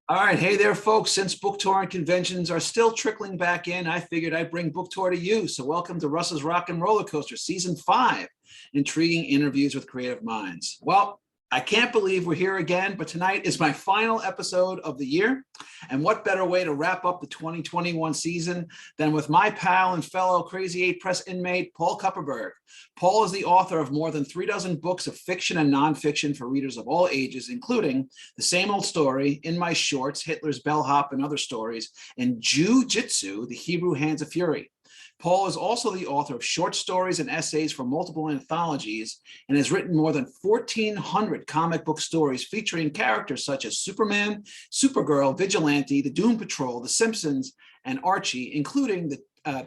All right. Hey there, folks. Since book tour and conventions are still trickling back in, I figured I'd bring book tour to you. So welcome to Russ's Rockin' Rollercoaster, Season 5, Intriguing Interviews with Creative Minds. Well, I can't believe we're here again, but tonight is my final episode of the year. And what better way to wrap up the 2021 season than with my pal and fellow Crazy 8 Press inmate, Paul Kupperberg. Paul is the author of more than 36 books of fiction and nonfiction for readers of all ages, including The Same Old Story, In My Shorts, Hitler's Bellhop and Other Stories, and Jujutsu, The Hebrew Hands of Fury. Paul is also the author of short stories and essays for multiple anthologies and has written more than 1,400 comic book stories featuring characters such as Superman, Supergirl, Vigilante, the Doom Patrol, The Simpsons, and Archie, including the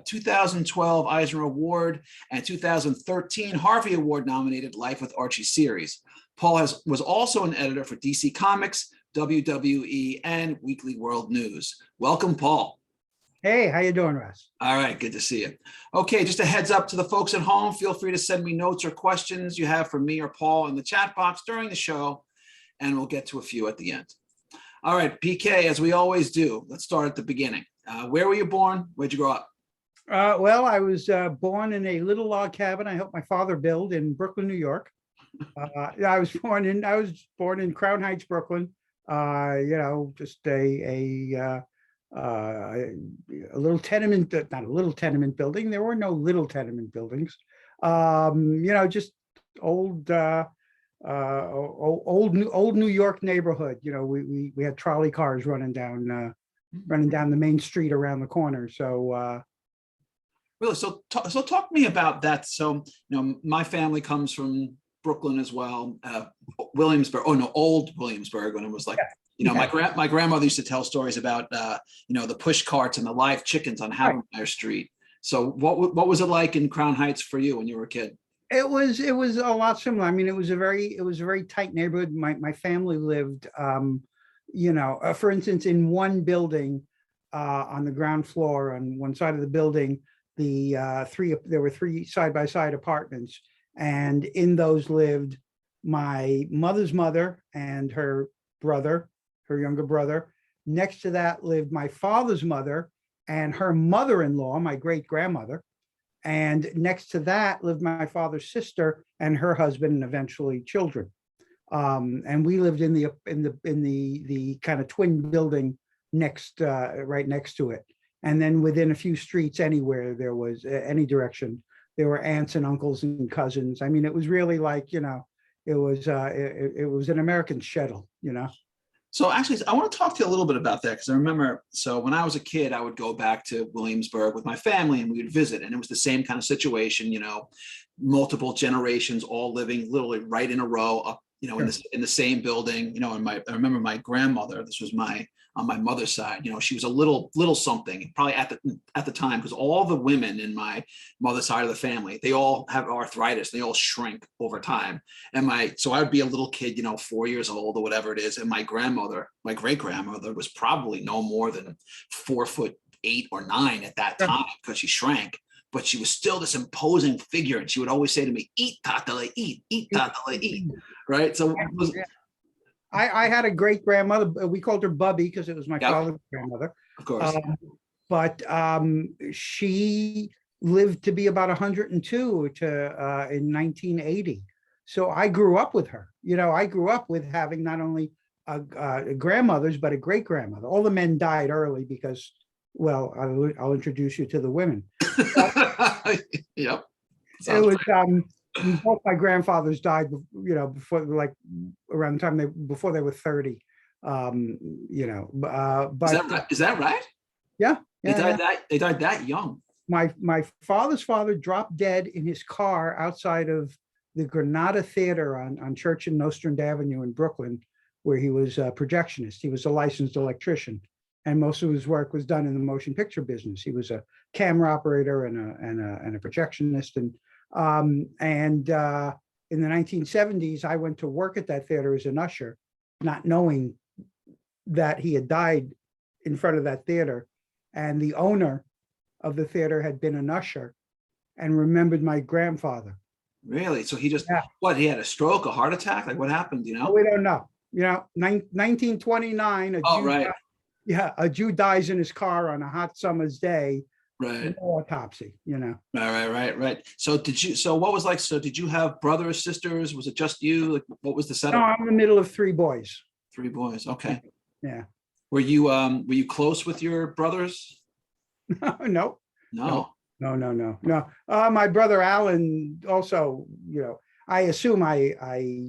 2012 Eisner Award and 2013 Harvey Award nominated Life with Archie series. Paul was also an editor for DC Comics, WWE, and Weekly World News. Welcome, Paul. Hey, how you doing, Russ? All right, good to see you. Okay, just a heads up to the folks at home. Feel free to send me notes or questions you have for me or Paul in the chat box during the show, and we'll get to a few at the end. All right, PK, as we always do, let's start at the beginning. Where were you born? Where'd you grow up? Well, I was born in a little log cabin I helped my father build in Brooklyn, New York. I was born in Crown Heights, Brooklyn. Just a little tenement, not a little tenement building. There were no little tenement buildings. Just old New York neighborhood. We had trolley cars running down the main street around the corner. So really, so talk to me about that. So my family comes from Brooklyn as well, Williamsburg. Oh no, old Williamsburg, when it was like. Yeah. My grandmother used to tell stories about, the push carts and the live chickens on Havermeyer Street. So what was it like in Crown Heights for you when you were a kid? It was a lot similar. I mean, it was a very tight neighborhood. My family lived, for instance, in one building on the ground floor on one side of the building, there were three side-by-side apartments. And in those lived my mother's mother and her younger brother. Next to that lived my father's mother and her mother-in-law, my great-grandmother. And next to that lived my father's sister and her husband and eventually children. And we lived in the kind of twin building right next to it. And then within a few streets anywhere there was any direction, there were aunts and uncles and cousins. I mean, it was really like, it was an American shtetl, So actually, I want to talk to you a little bit about that because I remember, so when I was a kid, I would go back to Williamsburg with my family and we would visit, and it was the same kind of situation, multiple generations all living literally right in a row up, in the same building, and I remember my grandmother, this was on my mother's side, she was a little something, probably at the time, because all the women in my mother's side of the family, they all have arthritis, they all shrink over time. And so I would be a little kid, 4 years old or whatever it is. And my great grandmother was probably no more than 4'8" or 9" at that time because she shrank. But she was still this imposing figure. And she would always say to me, "Eat, Tatale, eat, Tatale, eat." Right. So I had a great grandmother. We called her Bubby because it was my father's grandmother. Of course. But she lived to be about 102 in 1980. So I grew up with her. I grew up with having not only grandmothers, but a great grandmother. All the men died early because, well, I'll introduce you to the women. Yep. It was both my grandfathers died, before, like around the time before they were 30. But is that right? Yeah. They died that young. My father's father dropped dead in his car outside of the Granada Theater on Church and Nostrand Avenue in Brooklyn, where he was a projectionist. He was a licensed electrician, and most of his work was done in the motion picture business. He was a camera operator and a projectionist. And in the 1970s, I went to work at that theater as an usher, not knowing that he had died in front of that theater. And the owner of the theater had been an usher and remembered my grandfather. Really? So he just, he had a stroke, a heart attack? Like what happened, We don't know. 1929, Oh, right, a Jew dies in his car on a hot summer's day, right, no autopsy, right. So what was like, so did you have brothers, sisters? Was it just you? Like, what was the No, setup? I'm in the middle of three boys. Three boys. Okay. Yeah. Were you close with your brothers? No, no, No. no. My brother Alan also, I assume I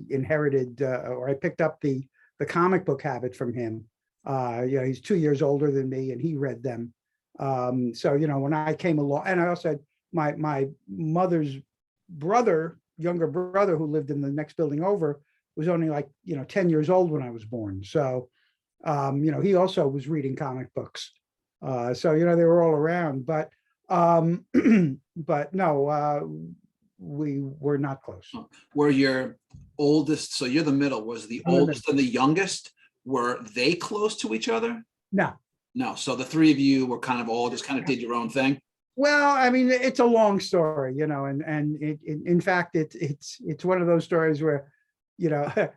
inherited or I picked up the comic book habit from him. He's 2 years older than me, and he read them. So when I came along, and I also had my mother's younger brother, who lived in the next building over, was only like 10 years old when I was born. So he also was reading comic books. So they were all around, but but no, we were not close. Were your oldest, so you're the middle, was the I'm the oldest and the youngest, were they close to each other? No. No, so the three of you were kind of all just kind of did your own thing? Well, I mean, it's a long story, and in fact, it's one of those stories where, I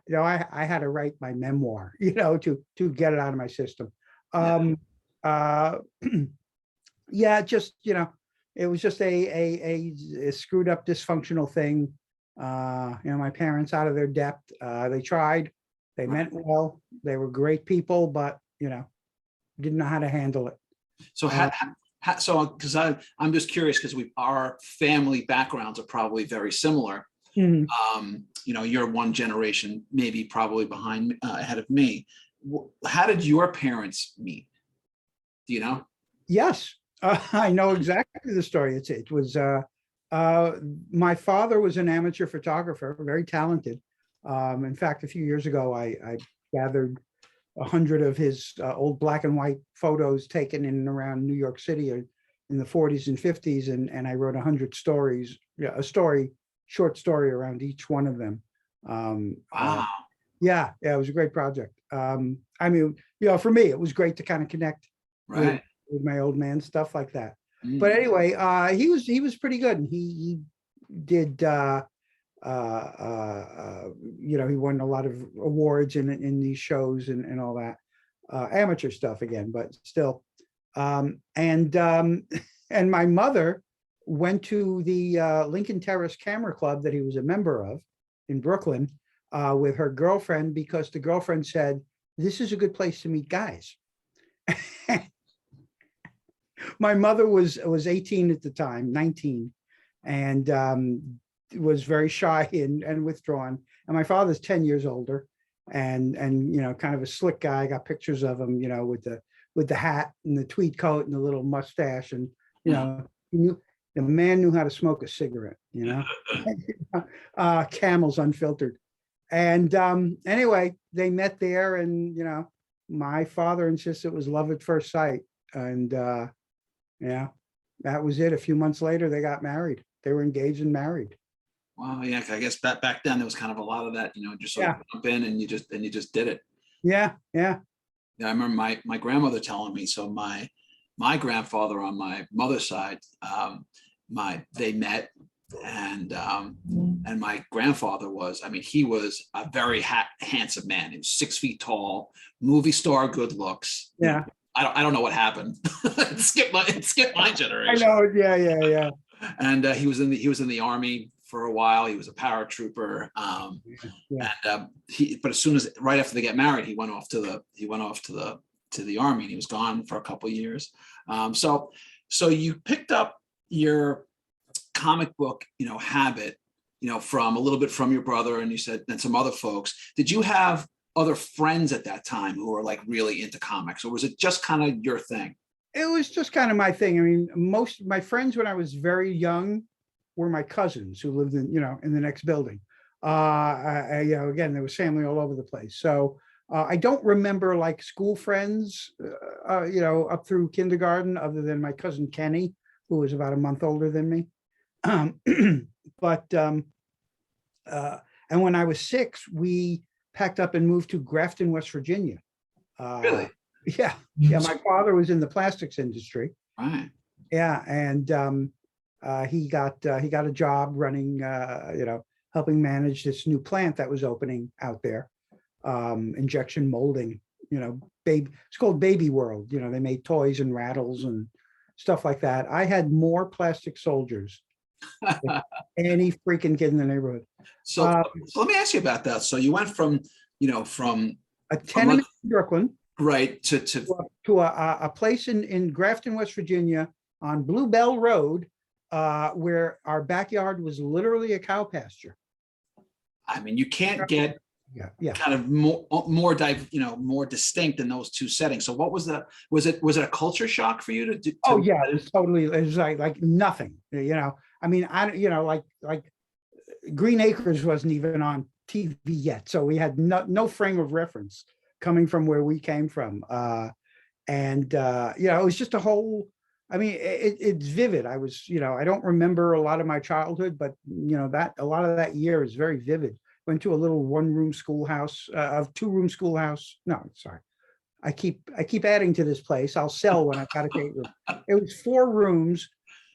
had to write my memoir, to get it out of my system. Uh, yeah, just, it was just a screwed up dysfunctional thing. My parents out of their depth. They tried, they meant well, they were great people, but, didn't know how to handle it. So because I'm just curious, because our family backgrounds are probably very similar. Mhm. You're one generation, maybe probably ahead of me. How did your parents meet? Do you know? Yes, I know exactly the story. It was my father was an amateur photographer, very talented. In fact, a few years ago, I gathered 100 of his old black and white photos taken in and around New York City in the 40s and 50s, and I wrote 100 stories, short story around each one of them. Wow. Yeah, it was a great project. I mean, for me, it was great to kind of connect Right. with my old man, stuff like that. Mm. But anyway, he was pretty good, and he did. He won a lot of awards in these shows and all that, amateur stuff again, but still. And my mother went to the Lincoln Terrace Camera Club that he was a member of in Brooklyn with her girlfriend, because the girlfriend said, "This is a good place to meet guys." My mother was 18 at the time, 19, and was very shy and withdrawn. And my father's 10 years older, and kind of a slick guy. I got pictures of him, with the hat and the tweed coat and the little mustache, and the man knew how to smoke a cigarette, Camels Unfiltered. And anyway, they met there, and my father insists it was love at first sight, and yeah, that was it. A few months later, they got married. They were engaged and married. Wow. Yeah. I guess back then there was kind of a lot of that, just sort of jump in and you just did it. Yeah. Yeah. I remember my grandmother telling me, so my grandfather on my mother's side, they met, and my grandfather was, he was a very handsome man. He was 6 feet tall, movie star, good looks. Yeah. I don't know what happened. It skipped my generation. I know. Yeah. And he was in the army for a while. He was a paratrooper. But as soon as right after they get married, he went off to the army, and he was gone for a couple of years. So you picked up your comic book, habit, from a little bit from your brother, and you said, and some other folks. Did you have other friends at that time who were like really into comics, or was it just kind of your thing? It was just kind of my thing. I mean, most of my friends when I was very young were my cousins who lived in the next building. Again, there was family all over the place. So I don't remember like school friends, up through kindergarten, other than my cousin Kenny, who was about a month older than me. And when I was 6, we packed up and moved to Grafton, West Virginia. Really? Yeah. My father was in the plastics industry. Right. Yeah, and he got a job running, helping manage this new plant that was opening out there. injection molding, baby, it's called Baby World. They made toys and rattles and stuff like that. I had more plastic soldiers than any freaking kid in the neighborhood. So let me ask you about that. So you went from, from a tenement in Brooklyn, right, to a place in Grafton, West Virginia, on Bluebell Road, where our backyard was literally a cow pasture. I mean, you can't get kind of more distinct in those two settings. So what was was it a culture shock for you to do? Oh yeah, it was like nothing, I mean, like Green Acres wasn't even on TV yet. So we had no frame of reference coming from where we came from. It was just a whole, I mean, it's vivid. I was, I don't remember a lot of my childhood, but that a lot of that year is very vivid. Went to a little one-room schoolhouse, two-room schoolhouse. No, sorry. I keep adding to this place. I'll sell when I've got a 8-room. It was 4 rooms,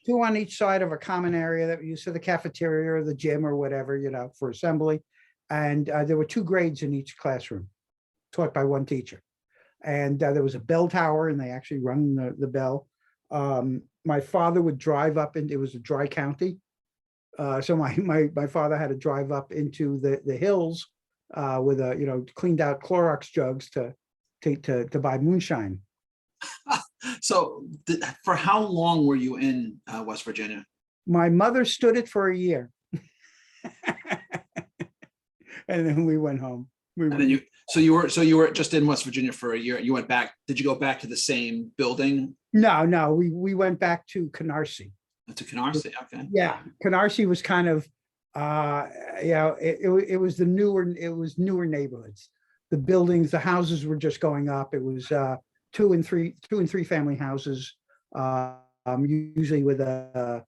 2 on each side of a common area that we used for the cafeteria or the gym or whatever, for assembly. And there were 2 grades in each classroom, taught by 1 teacher. And there was a bell tower, and they actually rung the bell. My father would drive up, and it was a dry county. So my father had to drive up into the hills with cleaned out Clorox jugs to buy moonshine. So for how long were you in West Virginia? My mother stood it for a year. And then we went home. So you were just in West Virginia for a year. You went back. Did you go back to the same building? No. We went back to Canarsie. To Canarsie, okay. Yeah, Canarsie was kind of, it was newer neighborhoods. The buildings, the houses were just going up. It was 2 and 3 family houses, usually with a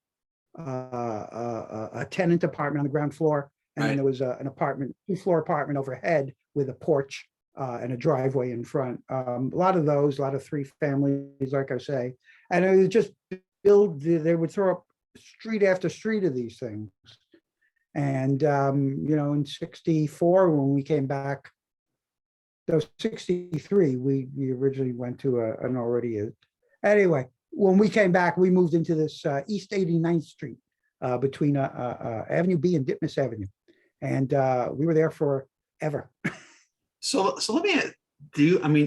tenant apartment on the ground floor, and then there was an apartment, 2-floor apartment overhead with a porch and a driveway in front. A lot of 3 families, like I say, and it was just they would throw up street after street of these things. And, in 64, when we came back, 63, we originally went to an already, anyway, when we came back, we moved into this East 89th Street between Avenue B and Ditmas Avenue. And we were there forever. So let me,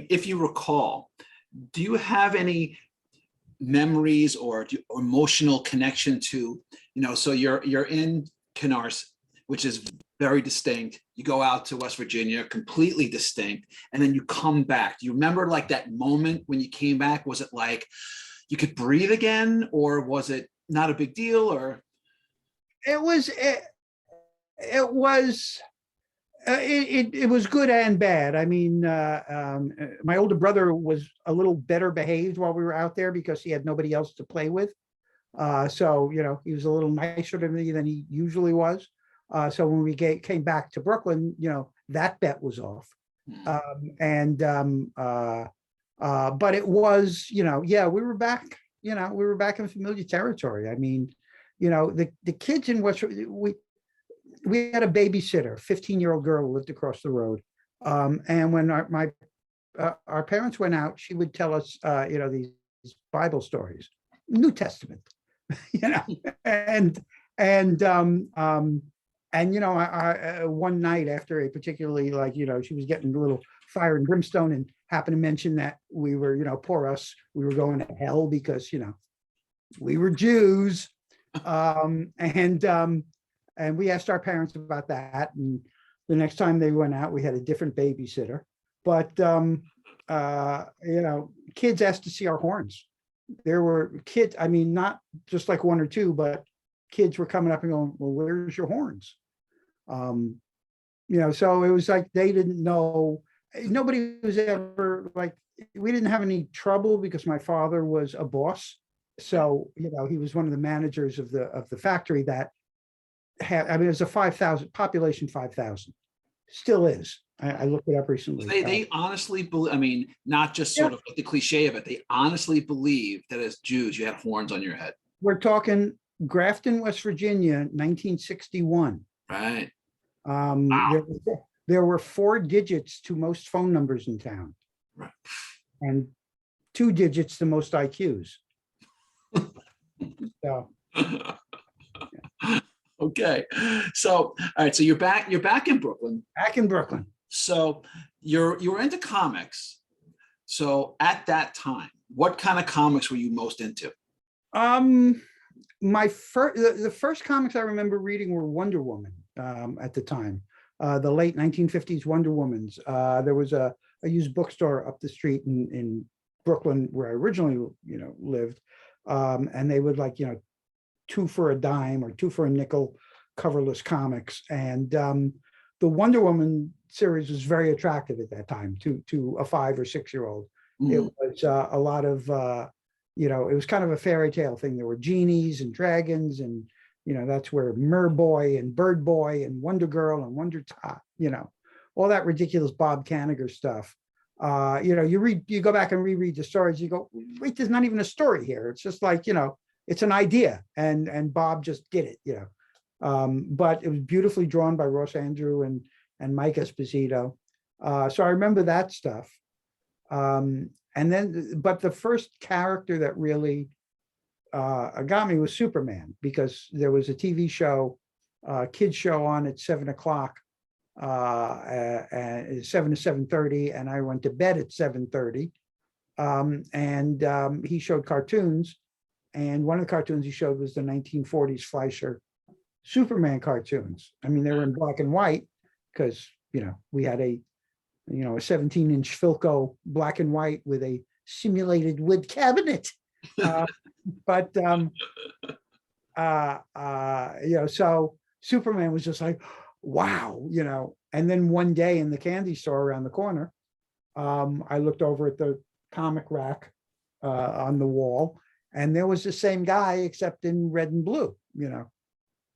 if you recall, do you have any memories or emotional connection to, so you're in Canarsie, which is very distinct. You go out to West Virginia, completely distinct, and then you come back. Do you remember like that moment when you came back? Was it like you could breathe again, or was it not a big deal? Or it was good and bad. I mean, my older brother was a little better behaved while we were out there because he had nobody else to play with. So, he was a little nicer to me than he usually was. So when we came back to Brooklyn, that bet was off. But it was, we were back, we were back in familiar territory. I mean, the kids in West, we had a babysitter, 15-year-old girl who lived across the road. And when our parents went out, she would tell us, these Bible stories, New Testament, one night after a particularly she was getting a little fire and brimstone and happened to mention that we were, poor us, we were going to hell because, we were Jews. And we asked our parents about that. And the next time they went out, we had a different babysitter. But, kids asked to see our horns. There were kids, I mean, not just like 1 or 2, but kids were coming up and going, well, where's your horns? So it was like they didn't know. Nobody was ever we didn't have any trouble because my father was a boss. So, he was one of the managers of the factory that had, it was a 5,000 population, 5,000, still is. I looked it up recently. They honestly believe, not just sort of like the cliche of it, they honestly believe that as Jews, you had horns on your head. We're talking Grafton, West Virginia, 1961. Right. Wow. there were 4 digits to most phone numbers in town Right. and 2 digits to most IQs. So Okay. So, all right. So you're back in Brooklyn. back in Brooklyn. So you were into comics. So at that time, what kind of comics were you most into? My the first comics I remember reading were Wonder Woman at the time, the late 1950s Wonder Womans. There was a used bookstore up the street in Brooklyn where I originally, lived, and they would, like, 2 for a dime or 2 for a nickel coverless comics, and the Wonder Woman series was very attractive at that time to a 5 or 6-year-old. It was a lot of it was kind of a fairy tale thing. There were genies and dragons, and that's where Merboy and Bird Boy and Wonder Girl and Wonder Top, all that ridiculous Bob Kanigher stuff. You go back and reread the stories, you go, wait, there's not even a story here. It's just like, it's an idea, and Bob just did it, but it was beautifully drawn by Ross Andrew and Mike Esposito. So I remember that stuff. And then, but the first character that really got me was Superman, because there was a TV show, kids show on at 7 o'clock, 7 to 7:30, and I went to bed at 7:30. He showed cartoons, and one of the cartoons he showed was the 1940s Fleischer Superman cartoons. I mean, they were in black and white because, we had a 17-inch Philco black and white with a simulated wood cabinet. So Superman was just like, wow, and then one day in the candy store around the corner, I looked over at the comic rack on the wall, and there was the same guy except in red and blue,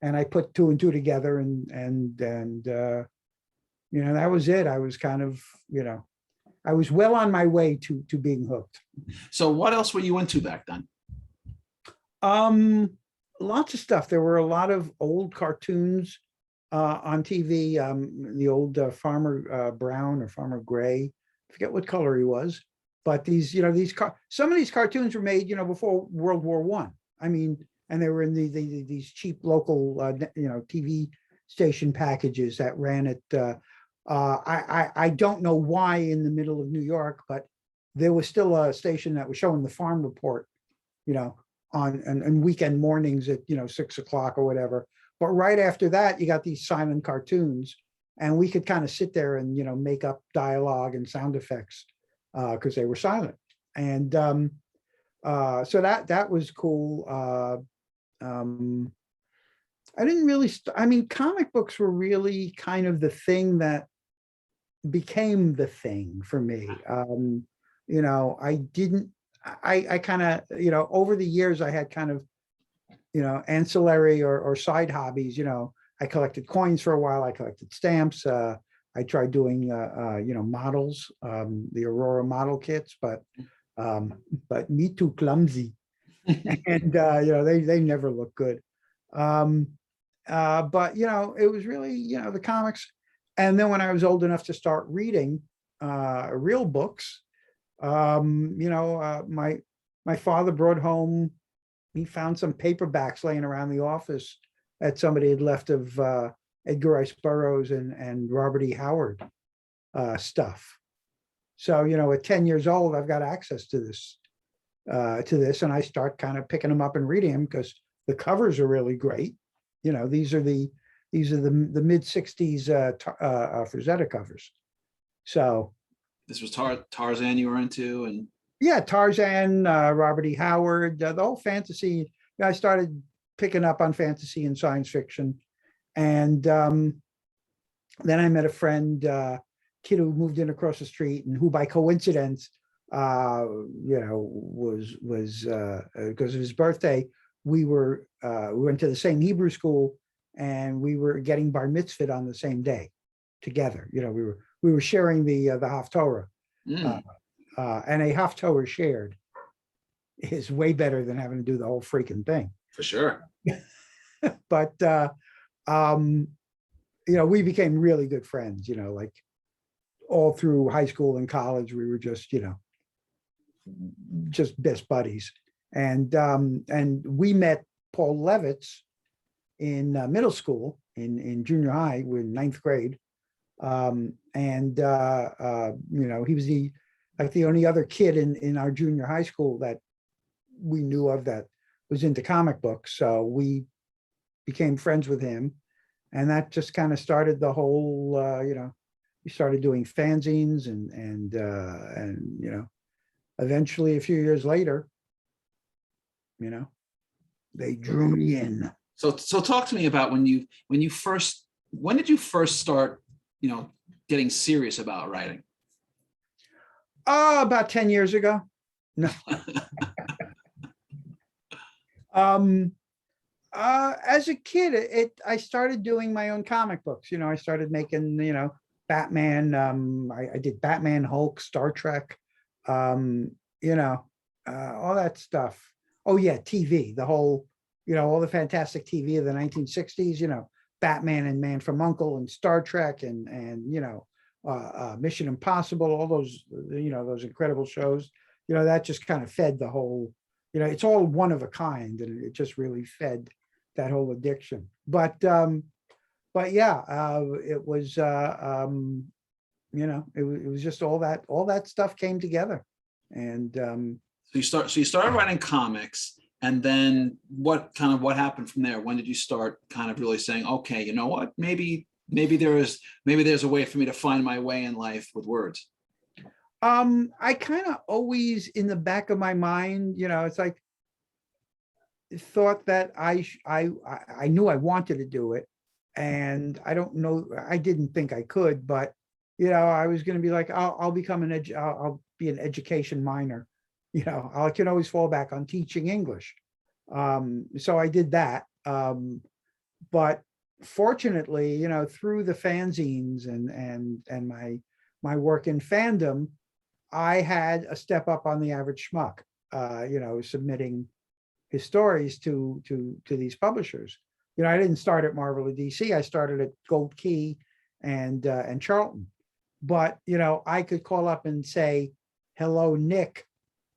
and I put 2 and 2 together, and that was it. I was kind of, I was well on my way to being hooked. So what else were you into back then? Lots of stuff. There were a lot of old cartoons on TV. The old Farmer Brown or Farmer Gray, I forget what color he was, but some of these cartoons were made, before World War I. I mean, and they were in these cheap local, TV station packages that ran at. I don't know why in the middle of New York, but there was still a station that was showing the Farm Report, on weekend mornings at 6 o'clock or whatever. But right after that, you got these silent cartoons, and we could kind of sit there and make up dialogue and sound effects because they were silent. And so that was cool. I didn't really. Comic books were really kind of the thing that became the thing for me. I kind of, over the years, I had kind of, ancillary or side hobbies. I collected coins for a while. I collected stamps. I tried doing, models, the Aurora model kits, but me too clumsy, and they never look good. But it was really the comics, and then when I was old enough to start reading real books, my father brought home. He found some paperbacks laying around the office that somebody had left of Edgar Rice Burroughs and Robert E. Howard stuff. So at 10 years old, I've got access to this, and I start kind of picking them up and reading them because the covers are really great. These are the mid 60s Frazetta covers. So this was Tarzan you were into, and yeah, Tarzan, Robert E. Howard, the whole fantasy. I started picking up on fantasy and science fiction, and then I met a friend, kid who moved in across the street, and who by coincidence, was because of his birthday, we went to the same Hebrew school, and we were getting bar mitzvahed on the same day together. We were sharing the Haftorah. And a Haftorah shared is way better than having to do the whole freaking thing. For sure. But we became really good friends, like all through high school and college, we were just best buddies. And we met Paul Levitz in middle school, in junior high, we're in ninth grade. He was the only other kid in our junior high school that we knew of that was into comic books. So we became friends with him. And that just kind of started the whole, we started doing fanzines and eventually a few years later, they drew me in. So talk to me about when did you first start, getting serious about writing? About 10 years ago. No. As a kid, I started doing my own comic books. I started making, Batman. I did Batman, Hulk, Star Trek, all that stuff. Oh yeah, TV, the whole, all the fantastic TV of the 1960s, Batman and Man from U.N.C.L.E. and Star Trek and Mission Impossible, all those, those incredible shows, that just kind of fed the whole, it's all one of a kind, and it just really fed that whole addiction. But yeah, it was, it was just all that stuff came together. And so you started writing comics, and then what happened from there? When did you start kind of really saying, okay, you know what, maybe there's a way for me to find my way in life with words? I kind of always, in the back of my mind, it's like, thought that I knew I wanted to do it, and I don't know, I didn't think I could, but I was going to be like, I'll become I'll be an education minor. I can always fall back on teaching English. So I did that. But fortunately, through the fanzines and my work in fandom, I had a step up on the average schmuck, submitting his stories to these publishers. I didn't start at Marvel or DC. I started at Gold Key and Charlton. But I could call up and say, hello, Nick.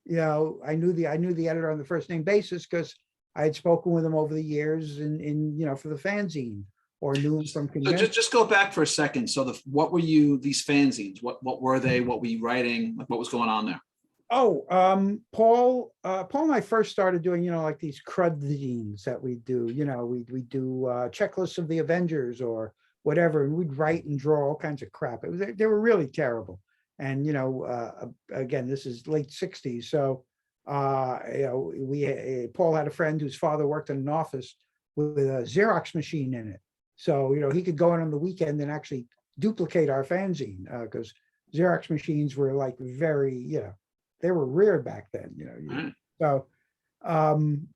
I knew the editor on the first name basis because I had spoken with him over the years in for the fanzine, or knew him from convention. So just go back for a second. So what were these fanzines? What were they? What were you writing? What was going on there? Oh, Paul and I first started doing, like these crud zines that we do. We do checklists of the Avengers or whatever, and we'd write and draw all kinds of crap. They were really terrible. And again, this is late '60s, so Paul had a friend whose father worked in an office with a Xerox machine in it. So he could go in on the weekend and actually duplicate our fanzine, because Xerox machines were like very, they were rare back then. So and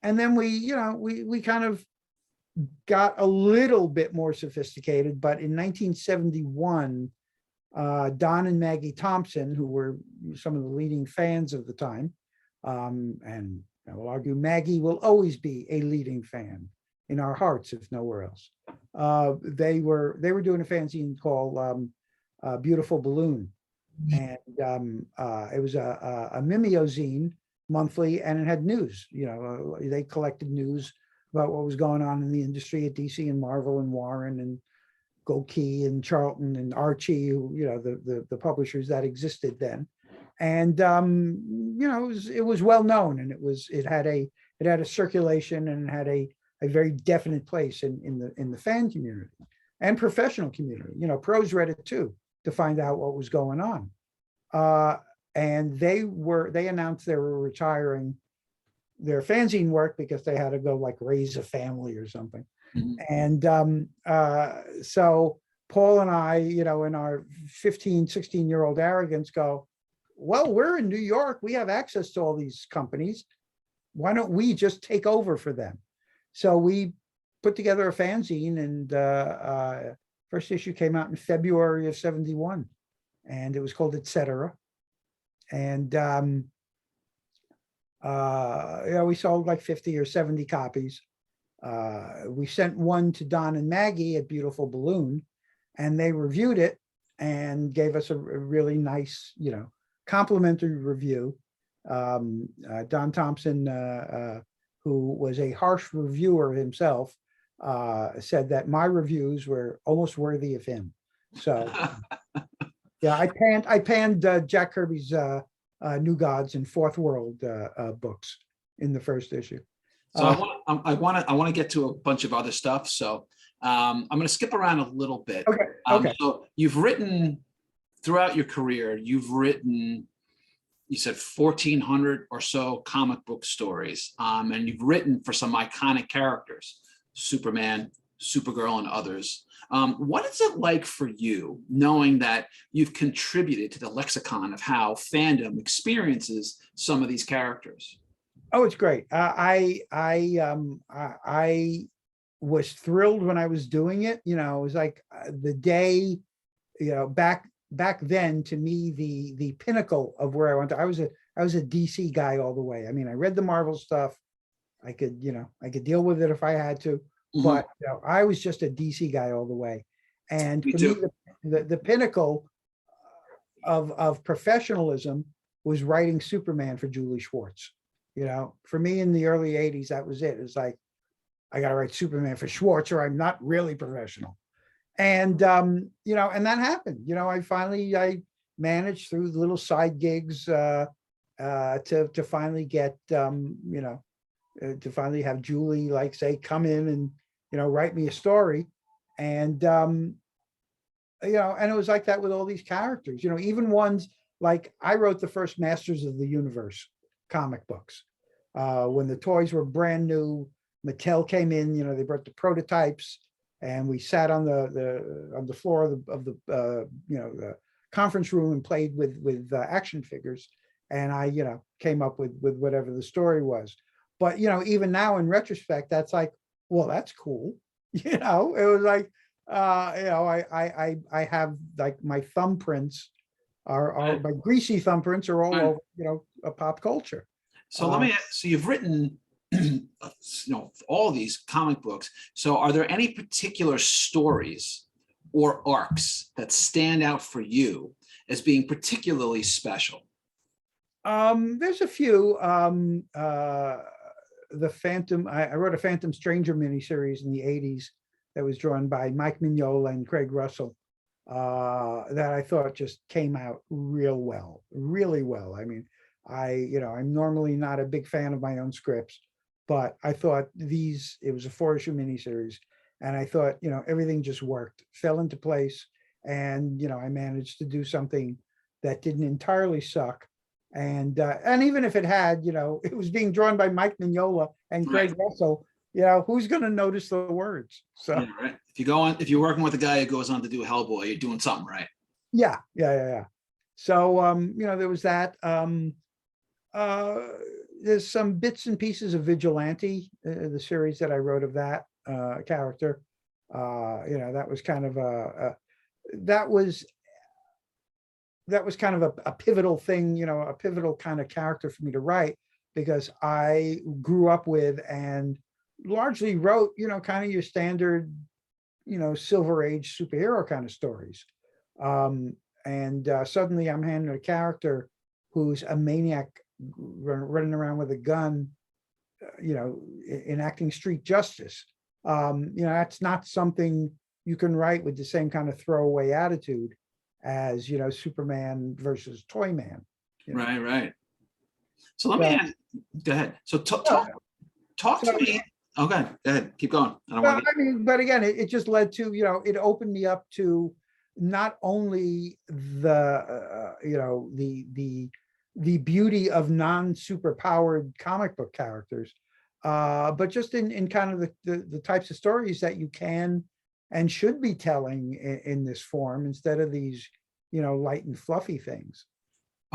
then we kind of got a little bit more sophisticated, but in 1971, Don and Maggie Thompson, who were some of the leading fans of the time, and I will argue Maggie will always be a leading fan in our hearts, if nowhere else. They were doing a fanzine called Beautiful Balloon, and it was a mimeozine monthly, and it had news. They collected news about what was going on in the industry at DC and Marvel and Warren and Gold Key and Charlton and Archie, the publishers that existed then. And it was well known, and it had a circulation, and it had a very definite place in the fan community and professional community. Prose read it too to find out what was going on. And they announced they were retiring their fanzine work because they had to go like raise a family or something. And so Paul and I, in our 15, 16-year-old arrogance go, well, we're in New York. We have access to all these companies. Why don't we just take over for them? So we put together a fanzine, and first issue came out in February of '71, and it was called Etc. And we sold like 50 or 70 copies. We sent one to Don and Maggie at Beautiful Balloon, and they reviewed it and gave us a really nice, complimentary review. Don Thompson, who was a harsh reviewer himself, said that my reviews were almost worthy of him. So yeah, I panned Jack Kirby's New Gods and Fourth World books in the first issue. So I want to get to a bunch of other stuff. So I'm going to skip around a little bit. Okay. Okay. So you've written throughout your career, you've written, you said 1,400 or so comic book stories, and you've written for some iconic characters, Superman, Supergirl, and others. What is it like for you knowing that you've contributed to the lexicon of how fandom experiences some of these characters? Oh, it's great. I was thrilled when I was doing it. It was like the day, back then, to me, the pinnacle of where I went. I was a DC guy all the way. I mean, I read the Marvel stuff. I could deal with it if I had to, but I was just a DC guy all the way. And Me for too. me, the pinnacle of professionalism was writing Superman for Julie Schwartz. For me in the early 80s, that was it. It's like, I got to write Superman for Schwartz or I'm not really professional. And, and that happened. I managed through little side gigs to finally get, to finally have Julie, like, say, come in and, write me a story. And, and it was like that with all these characters, even ones like I wrote the first Masters of the Universe comic books. When the toys were brand new, Mattel came in, they brought the prototypes, and we sat on the floor of the conference room and played with action figures. And I, came up with whatever the story was. But, even now in retrospect, that's like, well, that's cool. It was like, I have like my thumbprints are my greasy thumbprints are all over, pop culture. So let me ask, so you've written, all these comic books. So are there any particular stories or arcs that stand out for you as being particularly special? There's a few. The Phantom, I wrote a Phantom Stranger miniseries in the 80s that was drawn by Mike Mignola and Craig Russell, that I thought just came out really well. I mean, I'm normally not a big fan of my own scripts, but I thought it was a 4-issue miniseries, and I thought, everything just worked, fell into place. And, I managed to do something that didn't entirely suck. And even if it had, it was being drawn by Mike Mignola and Craig Russell, who's going to notice the words? So yeah, right. If you're working with a guy who goes on to do Hellboy, you're doing something right. Yeah. So, there was that. There's some bits and pieces of Vigilante, the series that I wrote of that character. That was kind of that was kind of a pivotal thing, a pivotal kind of character for me to write, because I grew up with and largely wrote, kind of your standard, Silver Age superhero kind of stories. And suddenly I'm handling a character who's a maniac running around with a gun, enacting street justice. That's not something you can write with the same kind of throwaway attitude as, Superman versus Toyman. Right. So let me ask, go ahead. So talk to me. Okay, go ahead. Keep going. But again, it just led to, it opened me up to not only the beauty of non-super powered comic book characters, but just in kind of the types of stories that you can and should be telling in this form, instead of these, light and fluffy things.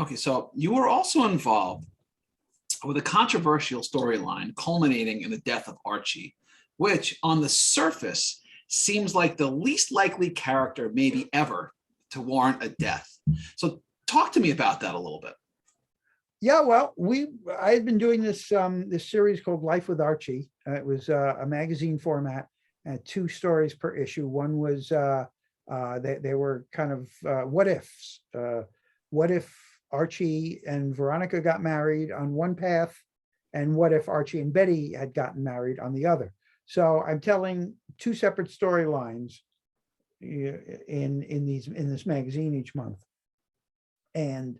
Okay, so you were also involved with a controversial storyline culminating in the death of Archie, which on the surface seems like the least likely character maybe ever to warrant a death. So talk to me about that a little bit. Yeah, well, I had been doing this this series called Life with Archie, It was a magazine format and 2 stories per issue. One was they were kind of what ifs. What if Archie and Veronica got married on one path, and what if Archie and Betty had gotten married on the other? So I'm telling 2 separate storylines in this magazine each month. And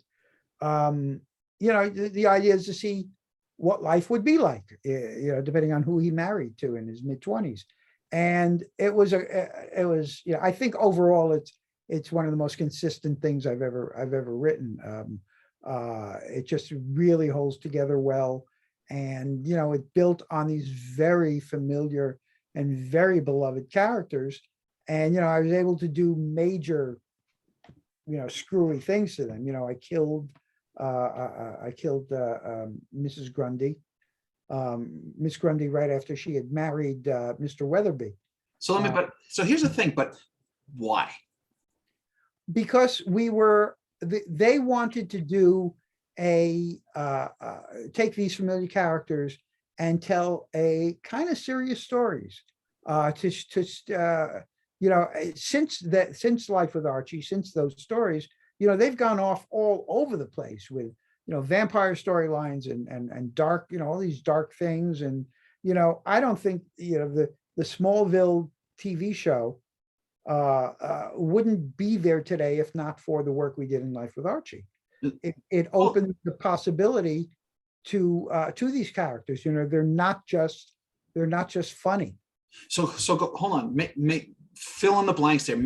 the idea is to see what life would be like, depending on who he married to in his mid-20s. And it was I think overall it's one of the most consistent things I've ever written. It just really holds together well. And, it built on these very familiar and very beloved characters. And, I was able to do major, screwy things to them. I killed Mrs. Grundy, Miss Grundy, right after she had married Mr. Weatherby. So so here's the thing, but why? Because they wanted to do take these familiar characters and tell a kind of serious stories. Since Life with Archie, since those stories, they've gone off all over the place with, vampire storylines and dark, all these dark things. And, I don't think, the Smallville TV show wouldn't be there today if not for the work we did in Life with Archie. It opened the possibility to these characters. They're not just funny. So hold on, make fill in the blanks there.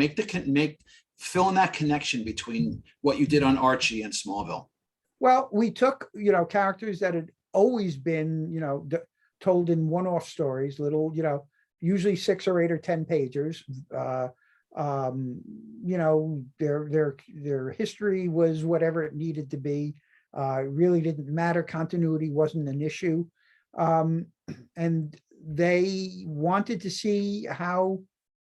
Fill in that connection between what you did on Archie and Smallville. Well, we took characters that had always been told in one-off stories, little usually 6 or 8 or 10 pagers. Their history was whatever it needed to be. It really didn't matter. Continuity wasn't an issue. And they wanted to see how,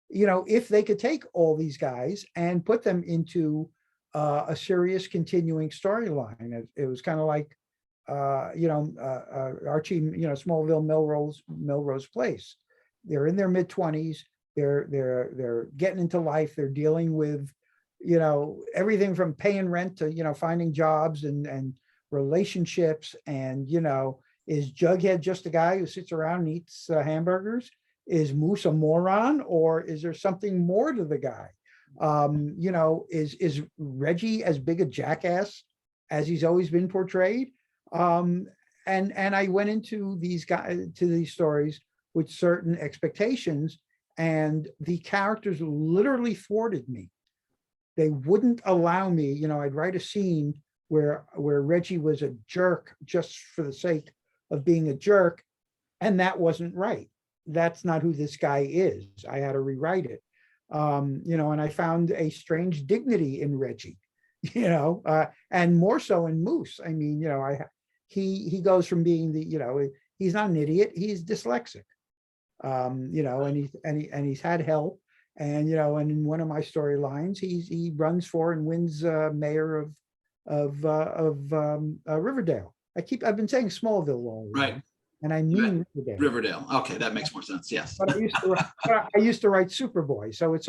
if they could take all these guys and put them into a serious continuing storyline. It was kind of like, Archie, Smallville, Melrose Place. They're in their mid-20s. They're getting into life. They're dealing with, everything from paying rent to, finding jobs and relationships. And, is Jughead just a guy who sits around and eats hamburgers? Is Moose a moron, or is there something more to the guy? Is Reggie as big a jackass as he's always been portrayed? And I went into these stories with certain expectations, and the characters literally thwarted me. They wouldn't allow me, I'd write a scene where Reggie was a jerk just for the sake of being a jerk, and that wasn't right. That's not who this guy is. I had to rewrite it. And I found a strange dignity in Reggie, and more so in Moose. I mean, he goes from being he's not an idiot, he's dyslexic. And he's had help. And and in one of my storylines, he runs for and wins mayor of Riverdale. I've been saying Smallville all along, right? And I mean Riverdale. Riverdale. Okay, that makes more sense. Yes. But I used to write Superboy, so it's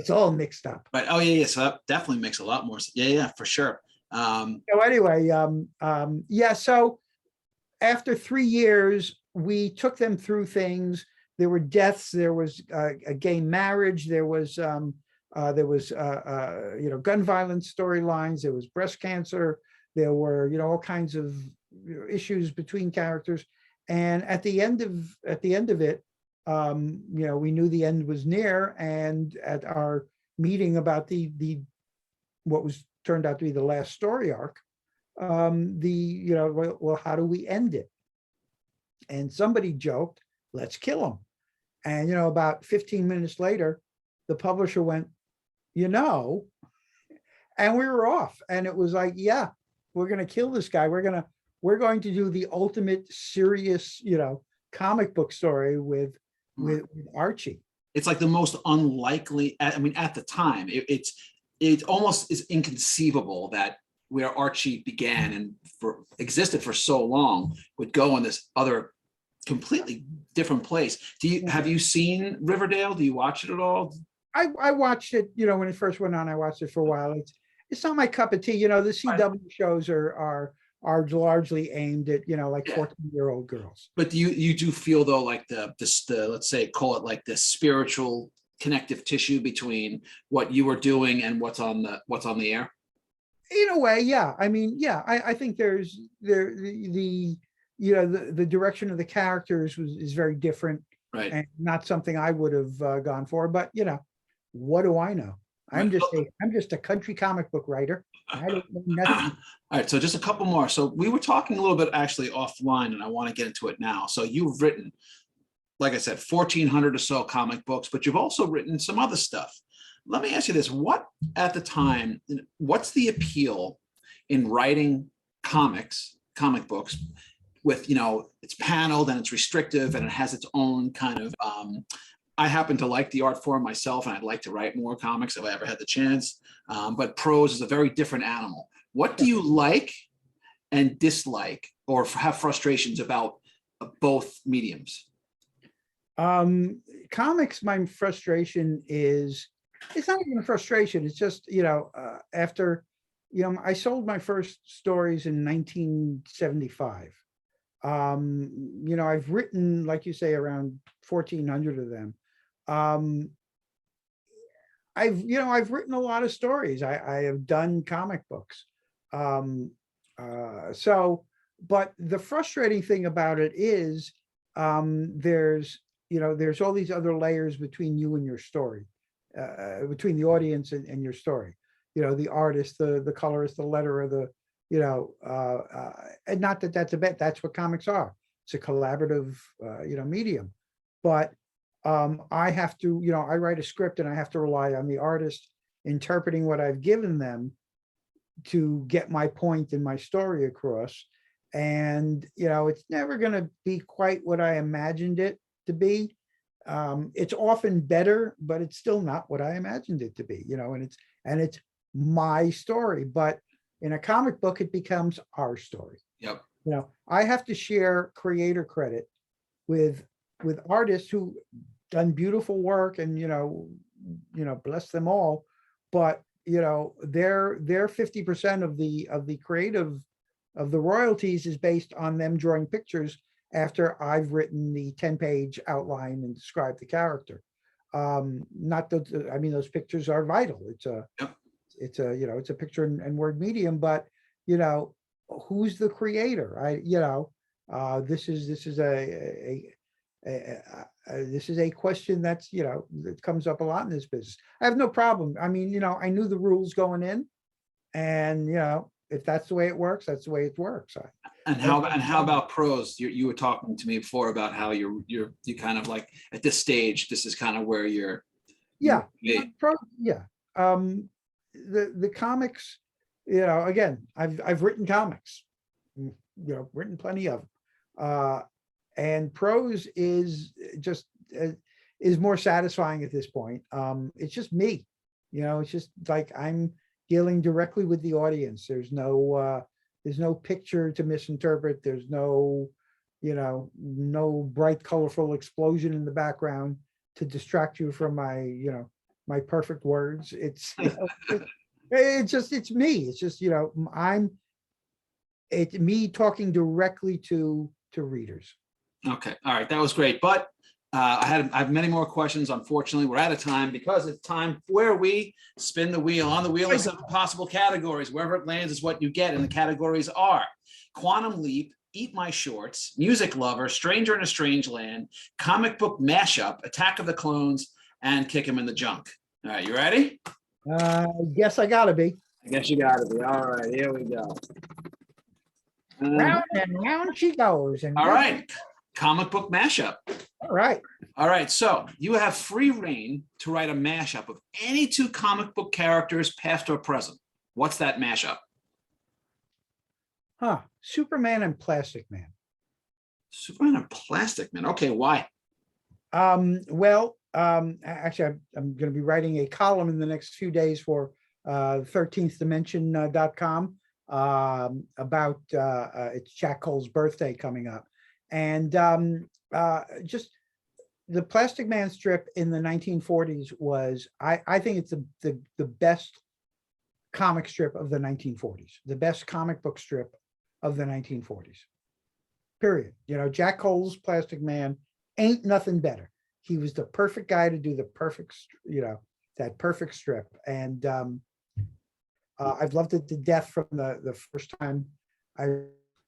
all mixed up. Right. Oh yeah. So that definitely makes a lot more sense. Yeah, for sure. So anyway, So after 3 years, we took them through things. There were deaths. There was a gay marriage. There was gun violence storylines. There was breast cancer. There were all kinds of issues between characters. And at the end of it, we knew the end was near. And at our meeting about what was turned out to be the last story arc, how do we end it? And somebody joked, let's kill him. And, about 15 minutes later, the publisher went, and we were off. And it was like, yeah, we're going to kill this guy. We're going to do the ultimate serious, comic book story with Archie. It's like the most unlikely, at the time, it almost is inconceivable that where Archie began and existed for so long would go in this other completely different place. Have you seen Riverdale? Do you watch it at all? I watched it, when it first went on. I watched it for a while. It's not my cup of tea. The CW shows are largely aimed at like 14-year-old girls. But you do feel though like the let's say call it like the spiritual connective tissue between what you were doing and what's on the air? In a way, yeah. I mean, yeah, I think there's the direction of the characters is very different, right? And not something I would have gone for. But what do I know? I'm just a country comic book writer. I don't know nothing. All right, so just a couple more. So we were talking a little bit actually offline, and I want to get into it now. So you've written, like I said, 1,400 or so comic books, but you've also written some other stuff. Let me ask you this: what at the time? What's the appeal in writing comic books with it's paneled and it's restrictive and it has its own kind of I happen to like the art form myself, and I'd like to write more comics if I ever had the chance. But prose is a very different animal. What do you like and dislike, or have frustrations about both mediums? Comics, my frustration is, it's not even a frustration. It's just, after, I sold my first stories in 1975. I've written, like you say, around 1,400 of them. I've written a lot of stories. I have done comic books. But the frustrating thing about it is, there's all these other layers between you and your story, between the audience and your story. The artist, the colorist, the letterer, and not that that's a bet. That's what comics are. It's a collaborative, medium. But I have to, I write a script and I have to rely on the artist interpreting what I've given them to get my point in my story across. And, it's never going to be quite what I imagined it to be. It's often better, but it's still not what I imagined it to be, and it's my story. But in a comic book, it becomes our story. Yep. I have to share creator credit with artists who done beautiful work, and bless them all. But their 50% of the creative of the royalties is based on them drawing pictures after I've written the 10-page outline and described the character. Not that, I mean, those pictures are vital. It's a picture and word medium, but who's the creator? This is a question that's that comes up a lot in this business. I have no problem. I mean, I knew the rules going in, and if that's the way it works, that's the way it works. And how about prose? You were talking to me before about how you kind of like at this stage, this is kind of where you're. Prose, yeah. The comics, again, I've written comics, written plenty of them. And prose is just is more satisfying at this point. It's just me, it's just like I'm dealing directly with the audience. There's no picture to misinterpret. There's no bright, colorful explosion in the background to distract you from my perfect words. It's it's me. It's just it's me talking directly to readers. Okay, all right, that was great. But I have many more questions. Unfortunately, we're out of time because it's time where we spin the wheel. On the wheel of some possible categories. Wherever it lands is what you get, and the categories are Quantum Leap, Eat My Shorts, Music Lover, Stranger in a Strange Land, Comic Book Mashup, Attack of the Clones, and Kick 'Em in the Junk. All right, you ready? Guess I gotta be. I guess you gotta be. All right, here we go. Round and round she goes. And all right, Comic Book Mashup. All right, so you have free reign to write a mashup of any two comic book characters, past or present. What's that mashup? Superman and Plastic Man. Superman and Plastic Man. Okay, why? Actually, I'm going to be writing a column in the next few days for 13thdimension.com about it's Jack Cole's birthday coming up. And just the Plastic Man strip in the 1940s was, I think it's the best comic strip of the 1940s, the best comic book strip of the 1940s. Period. You know, Jack Cole's Plastic Man ain't nothing better. He was the perfect guy to do the perfect, you know, that perfect strip. And I've loved it to death from the first time I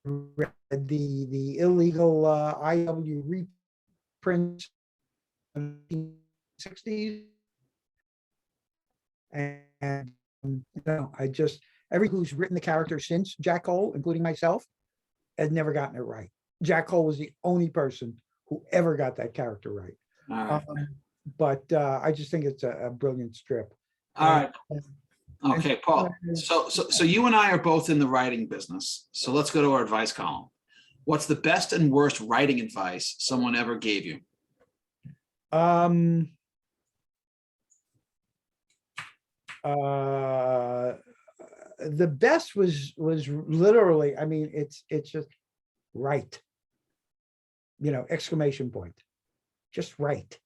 read the illegal IW reprints in the 60s. And you know, I just, everyone who's written the character since Jack Cole, including myself, has never gotten it right. Jack Cole was the only person who ever got that character right. All right. But I just think it's a brilliant strip. All right. Okay, Paul. So you and I are both in the writing business. So let's go to our advice column. What's the best and worst writing advice someone ever gave you? The best was literally, I mean, it's just write, you know, exclamation point, just write.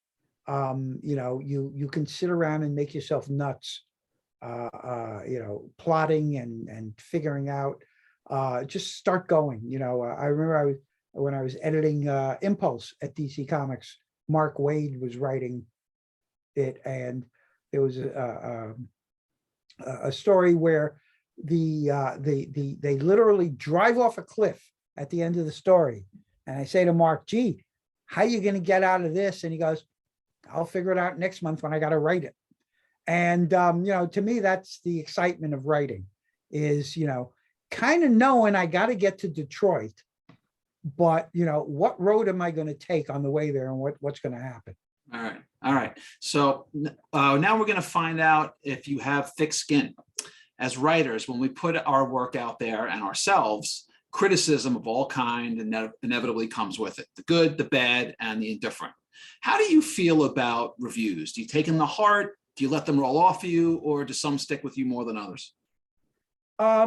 You know, you can sit around and make yourself nuts, you know, plotting and figuring out, just start going. You know, I remember when I was editing Impulse at DC Comics, Mark Waid was writing it, and there was a story where they literally drive off a cliff at the end of the story. And I say to Mark, gee, how are you going to get out of this? And he goes, I'll figure it out next month when I got to write it. And, you know, to me, that's the excitement of writing is, you know, kind of knowing I got to get to Detroit, but, you know, what road am I going to take on the way there and what's going to happen? All right. All right. So now we're going to find out if you have thick skin. As writers, when we put our work out there and ourselves, criticism of all kind inevitably comes with it, the good, the bad, and the indifferent. How do you feel about reviews? Do you take them to heart? Do you let them roll off of you, or do some stick with you more than others? I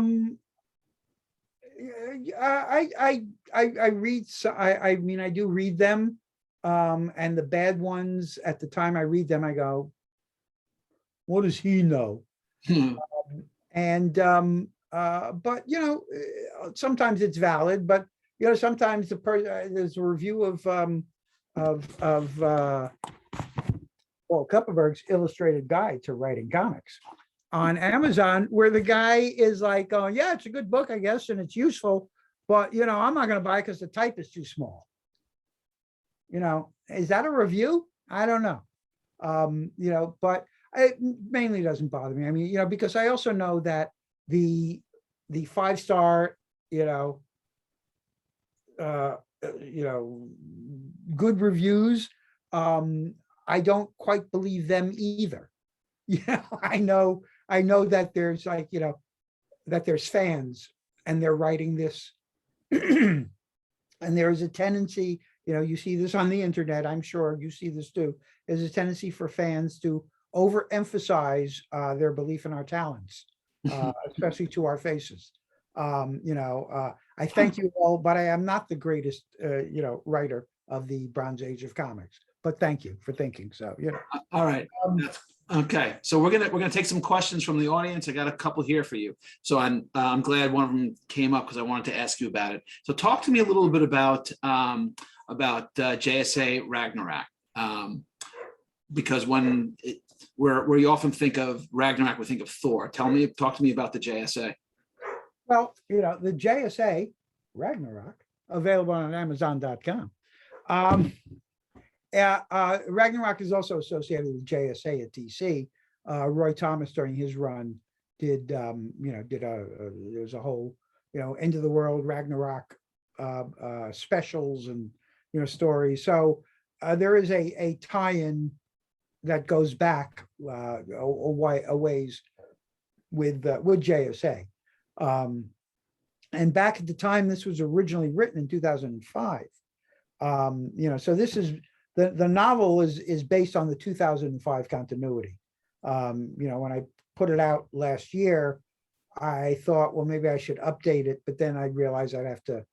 read, I mean, I do read them. And the bad ones, at the time I read them, I go, what does he know? But, you know, sometimes it's valid, but, you know, sometimes there's a review of Paul Kupperberg's Illustrated Guide to Writing Comics on Amazon, where the guy is like, oh, yeah, it's a good book, I guess, and it's useful, but, you know, I'm not going to buy it because the type is too small. You know, is that a review? I don't know. You know, but it mainly doesn't bother me. I mean, you know, because I also know that the 5-star, you know, good reviews, I don't quite believe them either. You know, I know that there's like, you know, that there's fans and they're writing this and there is a tendency, you know, you see this on the internet, I'm sure you see this too. There's a tendency for fans to overemphasize their belief in our talents, especially to our faces. You know, I thank you all, but I am not the greatest, you know, writer of the Bronze Age of comics. But thank you for thinking so. You know. All right. Okay, so we're gonna take some questions from the audience. I got a couple here for you. So I'm glad one of them came up because I wanted to ask you about it. So talk to me a little bit about JsA Ragnarok, because where you often think of Ragnarok, we think of Thor. Talk to me about the JsA. Well, you know, the JsA Ragnarok, available on Amazon.com. Ragnarok is also associated with JsA at DC. Roy Thomas during his run did there was a whole, you know, end of the world Ragnarok specials and, you know, stories. So there is a tie-in that goes back a ways with JsA. And back at the time this was originally written in 2005. You know, so this is the novel is based on the 2005 continuity. You know, when I put it out last year, I thought, well, maybe I should update it, but then I realized I'd have to,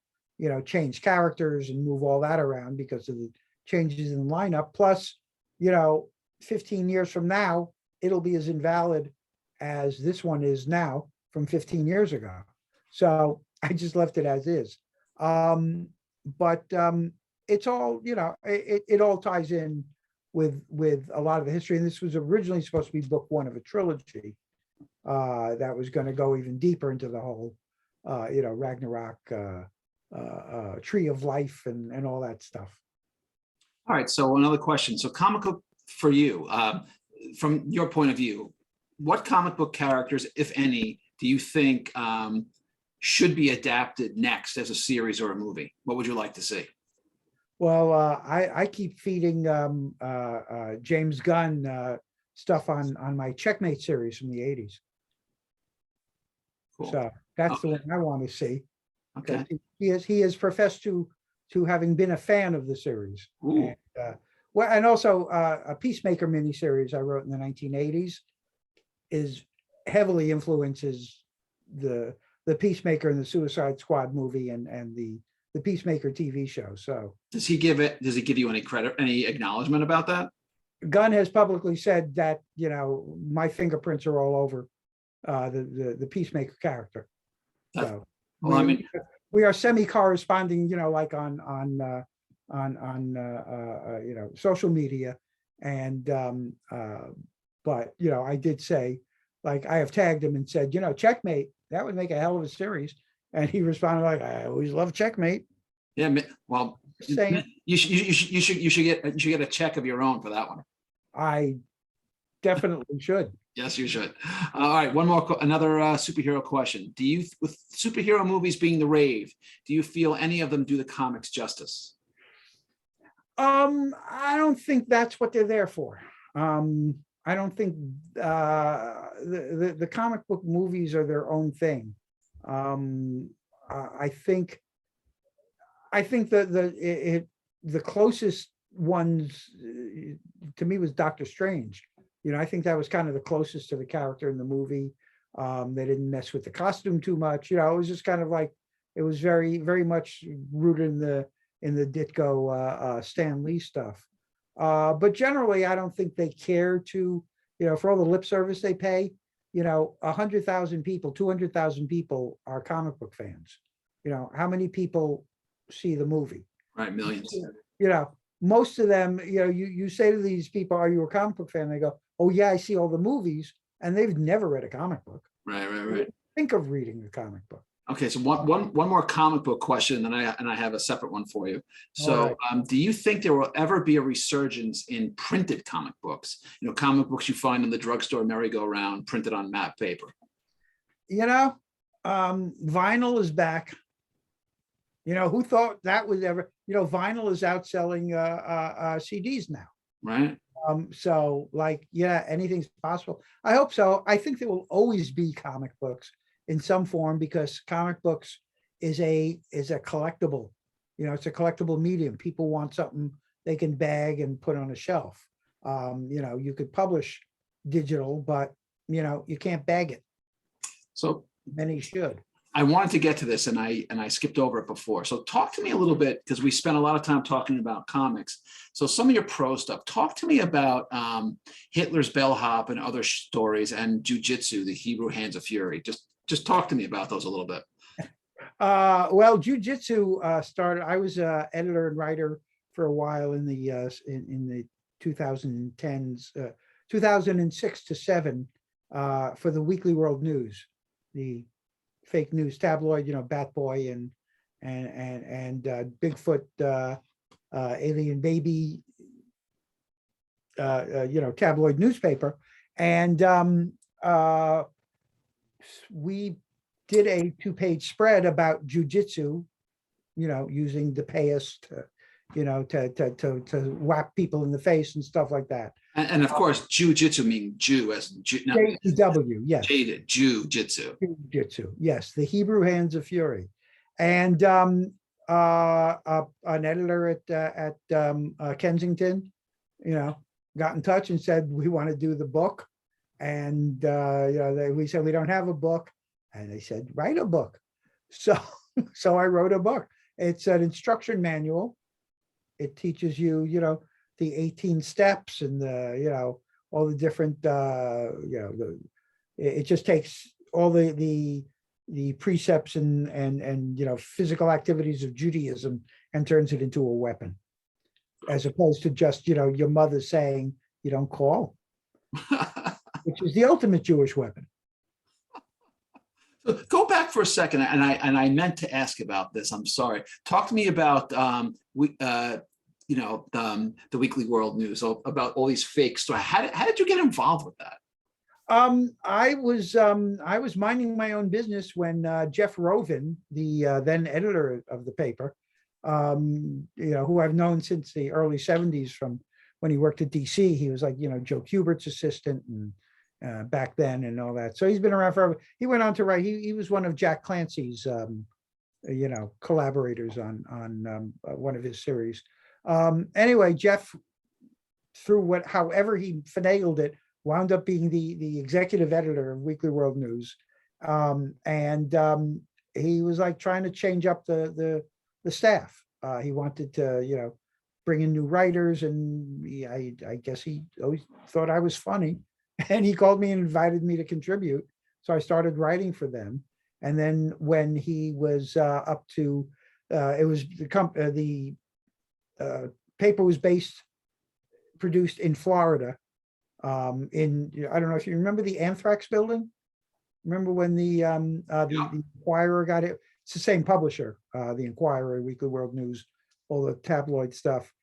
change characters and move all that around because of the changes in the lineup. Plus, 15 years from now, it'll be as invalid as this one is now from 15 years ago. So I just left it as is. But it's all, it all ties in with a lot of the history. And this was originally supposed to be book one of a trilogy that was going to go even deeper into the whole, Ragnarok, tree of life and all that stuff. All right. So another question. So comic book for you, from your point of view, what comic book characters, if any, do you think should be adapted next as a series or a movie? What would you like to see? Well, I keep feeding James Gunn stuff on my Checkmate series from the 80s. Cool. So that's the one I want to see. Okay. He has professed to having been a fan of the series. Ooh. And also a Peacemaker miniseries I wrote in the 1980s is heavily influences the Peacemaker and the Suicide Squad movie and the Peacemaker TV show. So does he give you any credit, any acknowledgement about that? Gunn has publicly said that, my fingerprints are all over the Peacemaker character. So Well, we are semi-corresponding, like on social media. And but I did say, like, I have tagged him and said, Checkmate, that would make a hell of a series. And he responded like, I always love Checkmate. Yeah, well, you should get a check of your own for that one. I definitely should. Yes, you should. All right, another superhero question. With superhero movies being the rave, do you feel any of them do the comics justice? I don't think that's what they're there for. I don't think the comic book movies are their own thing. I think that the closest ones to me was Doctor Strange. I think that was kind of the closest to the character in the movie. They didn't mess with the costume too much. It was just kind of like, it was very, very much rooted in the Ditko Stan Lee stuff. But generally, I don't think they care to, for all the lip service they pay, 100,000 people, 200,000 people are comic book fans. How many people see the movie? Right, millions. Most of them, you say to these people, are you a comic book fan? They go, oh yeah, I see all the movies, and they've never read a comic book. Right. Think of reading a comic book. Okay, so one more comic book question, and I have a separate one for you. So, right. Do you think there will ever be a resurgence in printed comic books? Comic books you find in the drugstore merry-go-round, printed on matte paper. Vinyl is back. Who thought that would ever? Vinyl is outselling CDs now. Right. So, anything's possible. I hope so. I think there will always be comic books in some form, because comic books is a collectible. It's a collectible medium. People want something they can bag and put on a shelf. You could publish digital, but you can't bag it. So many should. I wanted to get to this, and I skipped over it before. So talk to me a little bit, because we spent a lot of time talking about comics. So some of your Prose stuff. Talk to me about Hitler's bellhop and other stories, and Jujutsu, the Hebrew Hands of Fury. Just talk to me about those a little bit. Well, Jujutsu started. I was an editor and writer for a while in the 2010s, 2006 to 7, for the Weekly World News, the fake news tabloid, Bat Boy and Bigfoot, Alien Baby, tabloid newspaper. And we did a 2-page spread about jujitsu, using the payas to whack people in the face and stuff like that. And of course, Jujutsu means Jew, as J-E-W, yes. Jujutsu. Jujutsu, yes, the Hebrew Hands of Fury. And an editor at Kensington, got in touch and said, we want to do the book. And we said, we don't have a book. And they said, write a book. So I wrote a book. It's an instruction manual. It teaches you, the 18 steps and all the different, it just takes all the precepts and physical activities of Judaism and turns it into a weapon, as opposed to just, your mother saying you don't call, which is the ultimate Jewish weapon. Go back for a second, and I meant to ask about this. I'm sorry. Talk to me about the Weekly World News, about all these fake stories. How did you get involved with that? I was minding my own business when Jeff Rovin, the then editor of the paper, who I've known since the early 70s from when he worked at DC. He was like, Joe Kubert's assistant and back then and all that. So he's been around forever. He went on to write. He was one of Jack Clancy's, collaborators on one of his series. Anyway, Jeff, through however he finagled it, wound up being the executive editor of Weekly World News. He was like trying to change up the staff. He wanted to, bring in new writers, and I guess he always thought I was funny. And he called me and invited me to contribute. So I started writing for them. And then when he was up to, it was the paper was produced in Florida. I don't know if you remember the Anthrax building. Remember when the Inquirer got it? It's the same publisher, the Inquirer, Weekly World News, all the tabloid stuff.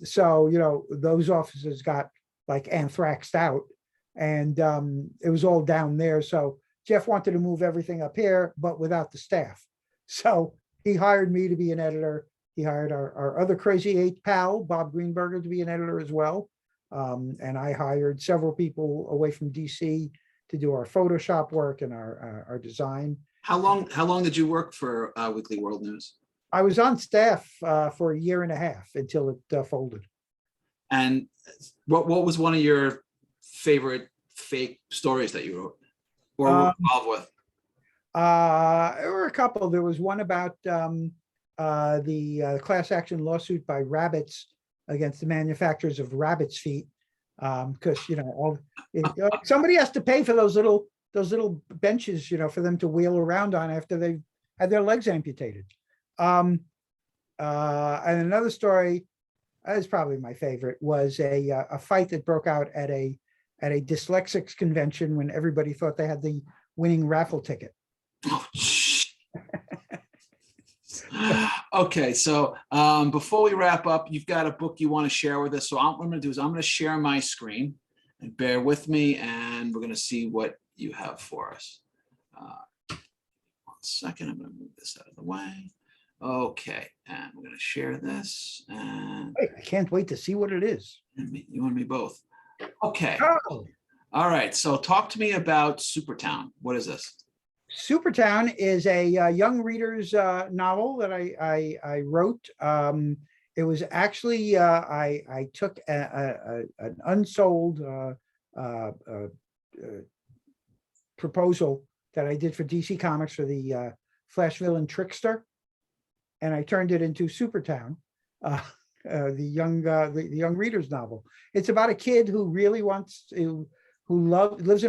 So those offices got like anthraxed out, and it was all down there. So Jeff wanted to move everything up here, but without the staff. So he hired me to be an editor. He hired our other crazy eight pal, Bob Greenberger, to be an editor as well. And I hired several people away from DC to do our Photoshop work and our design. How long did you work for Weekly World News? I was on staff for a year and a half until it folded. And what was one of your favorite fake stories that you wrote or were involved with? There were a couple. There was one about the class action lawsuit by rabbits against the manufacturers of rabbits' feet, because somebody has to pay for those little benches, for them to wheel around on after they've had their legs amputated. And another story is probably my favorite, was a fight that broke out at a dyslexics convention when everybody thought they had the winning raffle ticket. Oh, okay, so before we wrap up, you've got a book you want to share with us. So what I'm going to do is I'm going to share my screen, and bear with me, and we're going to see what you have for us. 1 second, I'm going to move this out of the way. Okay, and we're going to share this. And I can't wait to see what it is. You and me both. Okay. Oh. All right, so talk to me about Supertown. What is this? Supertown is a young reader's novel that I wrote. It was actually, I took an unsold proposal that I did for DC Comics for the Flash villain Trickster, and I turned it into Supertown, the young reader's novel. It's about a kid who really lives in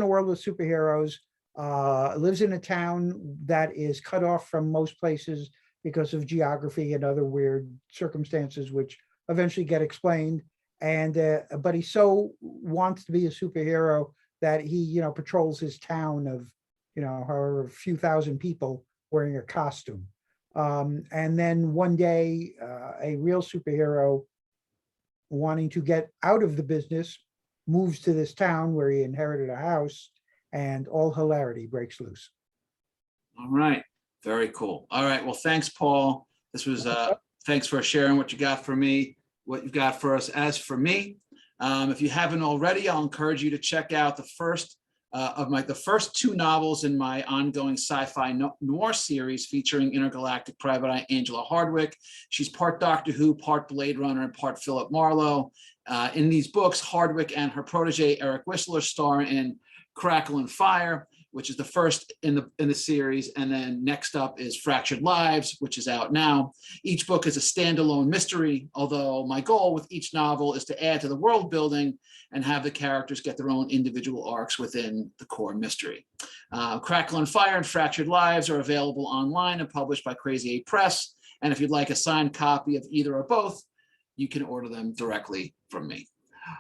a world of superheroes, lives in a town that is cut off from most places because of geography and other weird circumstances, which eventually get explained. And but he so wants to be a superhero that he, patrols his town of, however a few thousand people wearing a costume. And then one day, a real superhero wanting to get out of the business moves to this town where he inherited a house, and all hilarity breaks loose. All right. Very cool. All right. Well, thanks, Paul. This was thanks for sharing what you got for me, what you've got for us. As for me, if you haven't already, I'll encourage you to check out the first two novels in my ongoing sci-fi noir series featuring intergalactic private eye Angela Hardwick. She's part Doctor Who, part Blade Runner, and part Philip Marlowe. In these books, Hardwick and her protege Eric Whistler star in Crackle and Fire. which is the first in the series, and then next up is Fractured Lives, which is out now. Each book is a standalone mystery, although my goal with each novel is to add to the world building and have the characters get their own individual arcs within the core mystery. Crackle and Fire and Fractured Lives are available online and published by Crazy 8 Press. And if you'd like a signed copy of either or both, you can order them directly from me.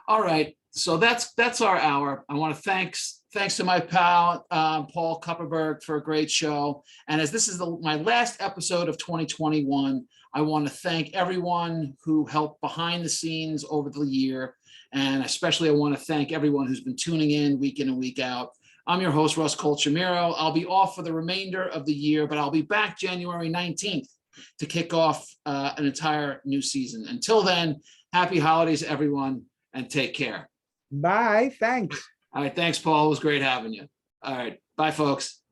All right, so that's our hour. I want to thanks to my pal Paul Kupperberg for a great show. And as this is my last episode of 2021, I want to thank everyone who helped behind the scenes over the year, and especially I want to thank everyone who's been tuning in and week out. I'm your host, Russ Colchamiro. I'll be off for the remainder of the year, but I'll be back January 19th to kick off an entire new season. Until then, happy holidays, everyone, and take care. Bye. Thanks. All right. Thanks, Paul. It was great having you. All right. Bye, folks.